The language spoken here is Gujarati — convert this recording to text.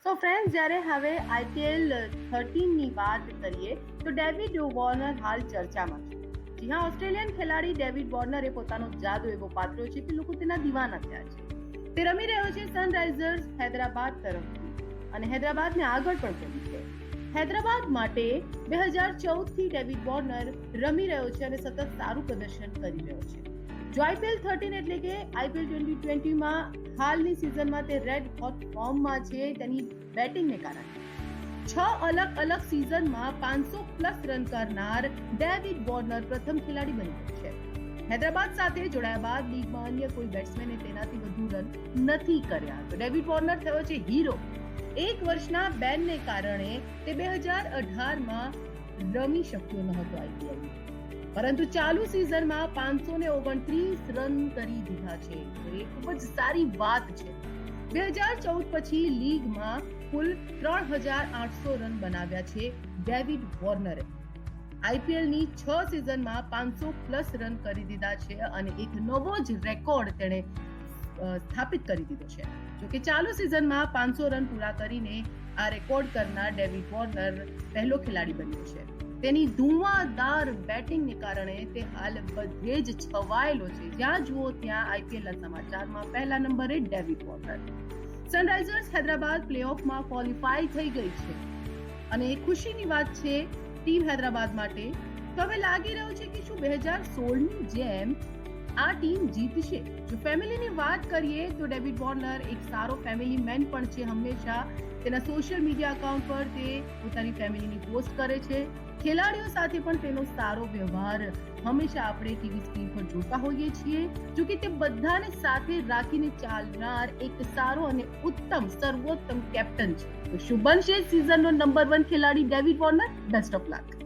સો ફ્રેન્ડ્સ, જ્યારે હવે આઈપીએલ 13ની વાત કરીએ તો ડેવિડ વોર્નર હાલ ચર્ચામાં છે. જી હા, ઓસ્ટ્રેલિયન ખેલાડી ડેવિડ વોર્નરે પોતાનો જાદુ એવો પાથર્યો છે કે લોકો તેના દીવાના થયા છે. તે રમી રહ્યો છે સનરાઇઝર્સ હૈદરાબાદ તરફથી અને હૈદરાબાદને આગળ પણ કર્યું છે. હૈદરાબાદ માટે 2014થી ડેવિડ વોર્નર રમી રહ્યો છે અને સતત સારું પ્રદર્શન કરી રહ્યો છે. જો આઈપીએલ 13 એટલે કે આઈપીએલ 2020માં હાલની સિઝનમાં તે રેડ હોટ ફોર્મમાં છે તેની બેટિંગને કારણે 6 અલગ સિઝનમાં 500+ રન કરનાર ડેવિડ વોર્નર પ્રથમ ખેલાડી બની ગયો છે. હૈદરાબાદ સાથે જોડાયા બાદ લીગમાં અન્ય કોઈ બેટ્સમેને તેનાથી વધુ રન નથી કર્યા. તો ડેવિડ વોર્નર થયો છે હીરો. 1 વર્ષના બેનને કારણે તે 2018માં રમી શક્યો ન હતો આઈપીએલ, પરંતુ ચાલુ સિઝનમાં 529 રન કરી દીધા છે. તો એ ખૂબ જ સારી વાત છે. 2014 પછી લીગમાં કુલ 3800 રન બનાવ્યા છે ડેવિડ વોર્નરે. આઈપીએલની 6 સિઝનમાં 500+ રન કરી દીધા છે અને એક નવો જ રેકોર્ડ તેણે સ્થાપિત કરી દીધો છે. જોકે ચાલુ સિઝનમાં 500 રન પૂરા કરીને આ રેકોર્ડ કરનાર ડેવિડ વોર્નર પહેલો ખેલાડી બન્યો છે. તેની ધુઆંધાર બેટિંગને કારણે તે હાલ બધે જ છવાયેલો છે. જ્યાં જુઓ ત્યાં આઈપીએલના સમાચારમાં પહેલા નંબરે ડેવિડ વોર્નર. સનરાઇઝર્સ હૈદરાબાદ પ્લેઓફમાં ક્વોલિફાય થઈ ગઈ છે અને એ ખુશીની વાત છે ટીમ હૈદરાબાદ માટે. તો હવે લાગી રહ્યું છે કે શું 2016ની જેમ આ ટીમ જીતશે. જો ફેમિલીની વાત કરીએ તો ડેવિડ વોર્નર એક સારો ફેમિલી મેન પણ છે. હંમેશા તેના સોશિયલ મીડિયા અકાઉન્ટ પર તે પોતાની ફેમિલીની પોસ્ટ કરે છે. ખેલાડીઓ સાથે પણ તેનો સારો વ્યવહાર હંમેશા આપણે ટીવી સ્ક્રીન પર જોતા હોઈએ છીએ. જો કે તે બધાને સાથે રાખીને ચાલનાર એક સારો અને ઉત્તમ સર્વોત્તમ કેપ્ટન છે. તો શું બનશે સિઝનનો નંબર 1 ખેલાડી David Warner? Best of luck.